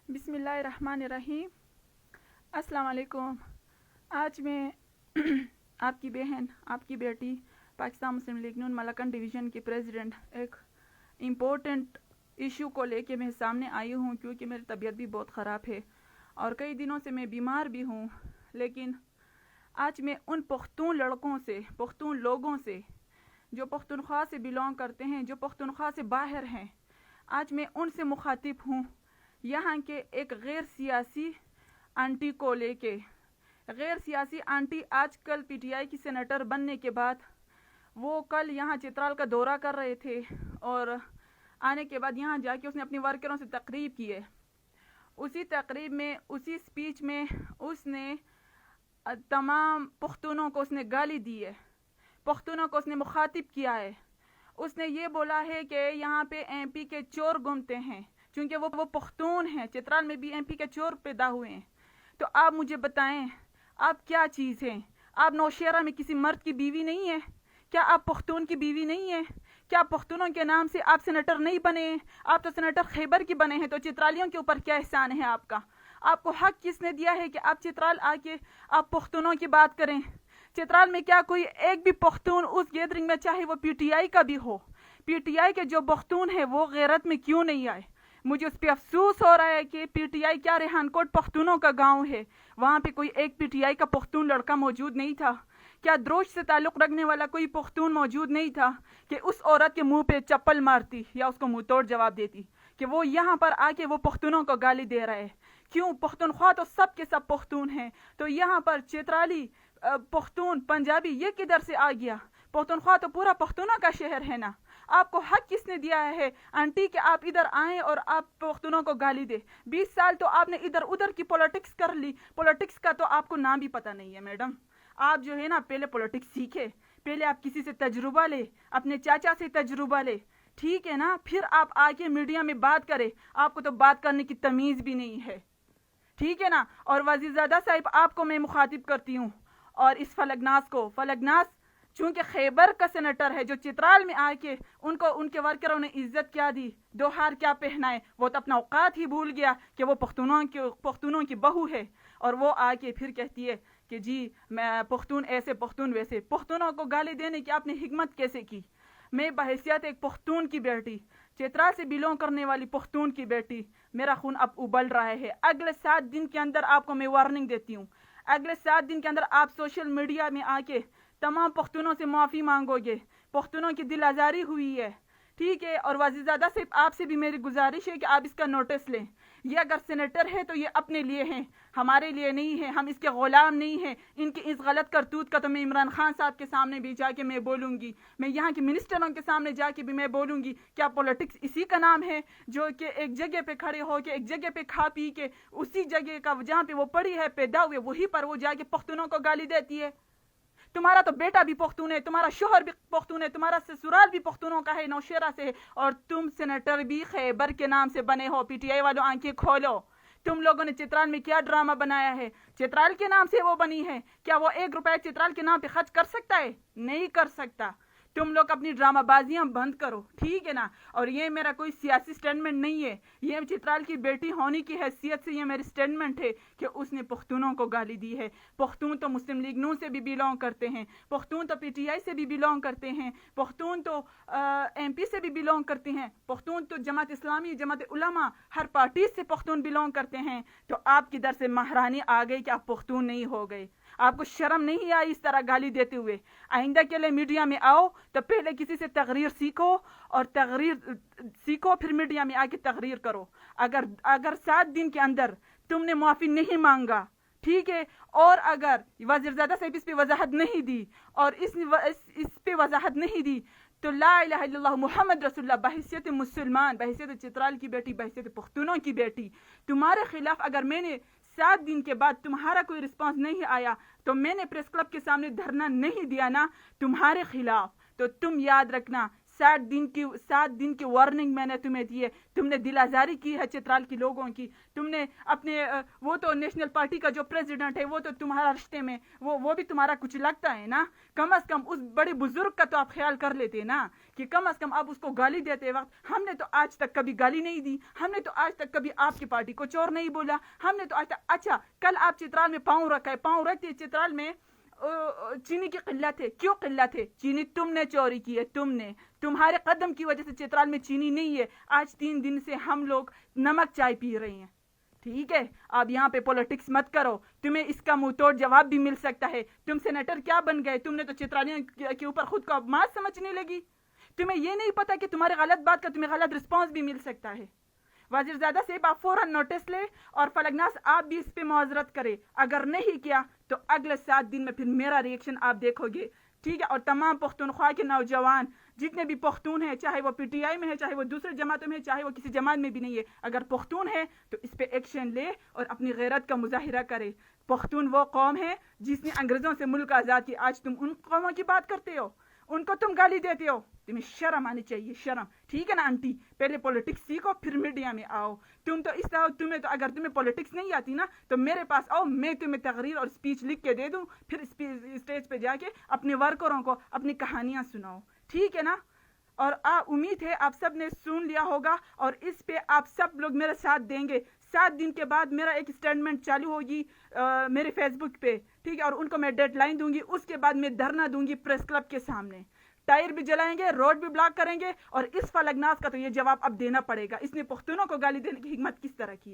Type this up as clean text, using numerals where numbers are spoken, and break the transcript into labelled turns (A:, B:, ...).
A: बिस्मिल्लाहिर्रहमानिर्रहीम। अस्सलाम वालेकुम। आज मैं आपकी बहन, आपकी बेटी, पाकिस्तान मुस्लिम लीग नून मलकन डिवीज़न की प्रेसिडेंट एक इम्पोर्टेंट इशू को लेके मैं सामने आई हूँ, क्योंकि मेरी तबीयत भी बहुत ख़राब है और कई दिनों से मैं बीमार भी हूँ। लेकिन आज मैं उन पख्तून लड़कों से, पख्तून लोगों से जो पख्तूनख्वा से बिलोंग करते हैं, जो पख्तूनख्वा से बाहर हैं, आज मैं उनसे मुखातिब हूँ। यहाँ के एक गैर सियासी आंटी को लेके, गैर सियासी आंटी आजकल पीटीआई की सेनेटर बनने के बाद वो कल यहाँ चित्राल का दौरा कर रहे थे और आने के बाद यहाँ जाके उसने अपनी वर्करों से तकरीब की है। उसी तकरीब में, उसी स्पीच में उसने तमाम पख्तूनों को उसने गाली दी है, पख्तूनों को उसने मुखातिब किया है। उसने ये बोला है कि यहाँ पे एमपी के चोर घूमते हैं, क्योंकि वो पख्तून हैं। चित्राल में भी एमपी के चोर पैदा हुए हैं। तो आप मुझे बताएं, आप क्या चीज़ हैं? आप नौशेरा में किसी मर्द की बीवी नहीं है? क्या आप पख्तून की बीवी नहीं है? क्या पख्तूनों के नाम से आप सेनेटर नहीं बने? आप तो सेनेटर खैबर की बने हैं। तो चित्रालियों के ऊपर क्या एहसान है आपका? आपको हक किसने दिया है कि आप चित्राल आके आप पख्तूनों की बात करें? चित्राल में क्या कोई एक भी पख्तून उस गैदरिंग में, चाहे वो पीटीआई का भी हो, पीटीआई के जो पख्तून है वो गैरत में क्यों नहीं आए? मुझे उस पर अफसोस हो रहा है कि पीटीआई क्या रेहानकोट पख्तूनों का गांव है, वहाँ पे कोई एक पीटीआई का पख्तून लड़का मौजूद नहीं था? क्या द्रोश से ताल्लुक़ रखने वाला कोई पख्तून मौजूद नहीं था कि उस औरत के मुंह पे चप्पल मारती या उसको मुंह तोड़ जवाब देती कि वो यहाँ पर आके वो पख्तूनों को गाली दे रहा है? क्यों? पख्तूनख्वा तो सब के सब पख्तून हैं, तो यहाँ पर चित्राली पख्तून पंजाबी ये किधर से आ गया? पख्तूनख्वा तो पूरा पख्तूनों का शहर है ना। आपको हक किसने दिया है आंटी कि आप इधर आएँ और आप पख्तूनों को गाली दे? 20 साल तो आपने इधर उधर की पॉलिटिक्स कर ली, पॉलिटिक्स का तो आपको नाम भी पता नहीं है। मैडम, आप जो है ना, पहले पॉलिटिक्स सीखे, पहले आप किसी से तजुर्बा ले, अपने चाचा से तजुर्बा ले, ठीक है ना? फिर आप आके मीडिया में बात करें। आपको तो बात करने की तमीज़ भी नहीं है, ठीक है ना? और वज़ीरज़ादा साहिब, आपको मैं मुखातिब करती हूँ, और इस फलकनास को, फलकनास चूंकि खैबर का सेनेटर है, जो चित्राल में आके उनको उनके वर्करों ने इज्जत क्या दी, दो हार क्या पहनाए, वो तो अपना औकात ही भूल गया कि वो पख्तूनों की बहू है। और वो आके फिर कहती है कि जी मैं पख्तून ऐसे, पख्तून वैसे। पख्तूनों को गाली देने की आपने हिकमत कैसे की? मैं बहैसियत एक पख्तून की बेटी, चित्राल से बिलोंग करने वाली पख्तून की बेटी, मेरा खून अब उबल रहा है। अगले 7 दिन के अंदर आपको मैं वार्निंग देती हूँ, अगले 7 दिन के अंदर आप सोशल मीडिया में आके तमाम पख्तूनों से माफ़ी मांगोगे। पख्तूनों की दिल आज़ारी हुई है, ठीक है? और वज़ीरज़ादा से आपसे भी मेरी गुजारिश है कि आप इसका नोटिस लें। ये अगर सेनेटर है तो ये अपने लिए हैं, हमारे लिए नहीं है। हम इसके ग़ुलाम नहीं हैं। इनकी इस गलत करतूत का तो मैं इमरान खान साहब के सामने भी जाके मैं बोलूँगी, मैं यहाँ के मिनिस्टरों के सामने जाके भी मैं बोलूँगी। क्या पॉलिटिक्स इसी का नाम है, जो कि एक जगह पे खड़े हो के, एक जगह पे खा पी के, उसी जगह का जहाँ पे वो पड़ी है, पैदा हुए, वहीं पर वो जाके पख्तूनों को गाली देती है? तुम्हारा तो बेटा भी पख्तून है, तुम्हारा शोहर भी पख्तून है, तुम्हारा ससुराल भी पख्तूनों का है, नौशेरा से है, और तुम सेनेटर भी खैबर के नाम से बने हो। पीटीआई वालों, आंखें खोलो। तुम लोगों ने चित्राल में क्या ड्रामा बनाया है? चित्राल के नाम से वो बनी है। क्या वो 1 रुपया चित्राल के नाम पे खर्च कर सकता है? नहीं कर सकता। तुम लोग अपनी ड्रामाबाजियां बंद करो, ठीक है ना? और ये मेरा कोई सियासी स्टेटमेंट नहीं है, ये चित्राल की बेटी होने की हैसियत से ये मेरी स्टेटमेंट है कि उसने पख्तूनों को गाली दी है। पख्तून तो मुस्लिम लीग नून से भी बिलोंग करते हैं, पख्तून तो पीटीआई से भी बिलोंग करते हैं, पख्तून तो एमपी से भी बिलोंग करते हैं, पख्तून तो जमात इस्लामी, जमात उलमा, हर पार्टी से पख्तून बिलोंग करते हैं। तो आप किधर से महारानी आ गई कि आप पख्तून नहीं हो गए? आपको शर्म नहीं आई इस तरह गाली देते हुए? आइंदा के लिए मीडिया में आओ तो पहले किसी से तकरीर सीखो, और तकरीर सीखो फिर मीडिया में आके तकरीर करो। अगर 7 दिन के अंदर तुमने माफ़ी नहीं मांगा, ठीक है, और अगर वज़ीरज़ादा साहब इस पे वजाहत नहीं दी और इस पे वजाहत नहीं दी, तो ला इलाहा इल्लल्लाह मुहम्मद रसूलुल्लाह, बहैसियत मुसलमान, बहैसियत चित्राल की बेटी, बहैसियत पख्तूनों की बेटी, तुम्हारे खिलाफ अगर मैंने 7 दिन के बाद तुम्हारा कोई रिस्पांस नहीं आया, तो मैंने प्रेस क्लब के सामने धरना नहीं दिया ना तुम्हारे खिलाफ, तो तुम याद रखना 7 दिन کی وارننگ میں نے تمہیں دی ہے. تم نے دل آزاری کی ہے چترال کے لوگوں کی. تم نے اپنے وہ تو نیشنل پارٹی کا جو پریزیڈنٹ ہے وہ تو تمہارا رشتے میں وہ بھی تمہارا کچھ لگتا ہے نا. کم از کم اس بڑے بزرگ کا تو آپ خیال کر لیتے نا, کہ کم از کم آپ اس کو گالی دیتے وقت. ہم نے تو آج تک کبھی گالی نہیں دی, ہم نے تو آج تک کبھی آپ کی پارٹی کو چور نہیں بولا, ہم نے تو آج تک. اچھا کل آپ چترال میں پاؤں رکھا ہے, پاؤں رکھتے چترال میں چینی کی قلت ہے. کیوں قلت ہے؟ چینی تم نے چوری کی ہے, تمہارے قدم کی وجہ سے چترال میں چینی نہیں ہے. آج 3 دن سے ہم لوگ نمک چائے پی رہے ہیں. ٹھیک ہے, آپ یہاں پہ پولیٹکس مت کرو, تمہیں اس کا منہ توڑ جواب بھی مل سکتا ہے. تم سینیٹر کیا بن گئے؟ تم نے تو چترالیوں کے اوپر خود کو مات سمجھنے لگی. تمہیں یہ نہیں پتا کہ تمہارے غلط بات کا تمہیں غلط رسپانس بھی مل سکتا ہے. وزیر زادہ صاحب آپ فوراً نوٹس لے, اور فلکناز آپ بھی اس پہ معذرت کرے. اگر نہیں کیا تو اگلے 7 دن میں پھر میرا ریئیکشن آپ دیکھو گے. ٹھیک ہے, اور تمام پختونخوا کے نوجوان جتنے بھی پختون ہیں, چاہے وہ پی ٹی آئی میں ہے, چاہے وہ دوسرے جماعتوں میں ہے, چاہے وہ کسی جماعت میں بھی نہیں ہے, اگر پختون ہے تو اس پہ ایکشن لے اور اپنی غیرت کا مظاہرہ کرے. پختون وہ قوم ہے جس نے انگریزوں سے ملک آزاد کی. آج تم ان قوموں کی بات کرتے ہو, ان کو تم گالی دیتے ہو. تمہیں شرم آنی چاہیے, شرم. ٹھیک ہے نا آنٹی, پہلے پولیٹکس سیکھو پھر میڈیا میں آؤ. تم تو اس طرح اگر تمہیں پولیٹکس نہیں آتی نا تو میرے پاس آؤ, میں تمہیں تقریر اور اسپیچ لکھ کے دے دوں, پھر اسٹیج پہ جا کے اپنے ورکروں کو اپنی کہانیاں سناؤ. ٹھیک ہے نا. اور امید ہے آپ سب نے سن لیا ہوگا, اور اس پہ آپ سب لوگ میرا ساتھ دیں گے. 7 دن کے بعد میرا ایک اسٹیٹمنٹ چالو ہوگی میرے فیس بک پہ. ٹھیک ہے, اور ان کو میں ڈیڈ لائن دوں گی. اس کے بعد میں دھرنا دوں گی پریس کلب کے سامنے. ٹائر بھی جلائیں گے, روڈ بھی بلاک کریں گے, اور اس فلکناز کا تو یہ جواب اب دینا پڑے گا. اس نے پختونوں کو گالی دینے کی ہمت کس طرح کی ہے.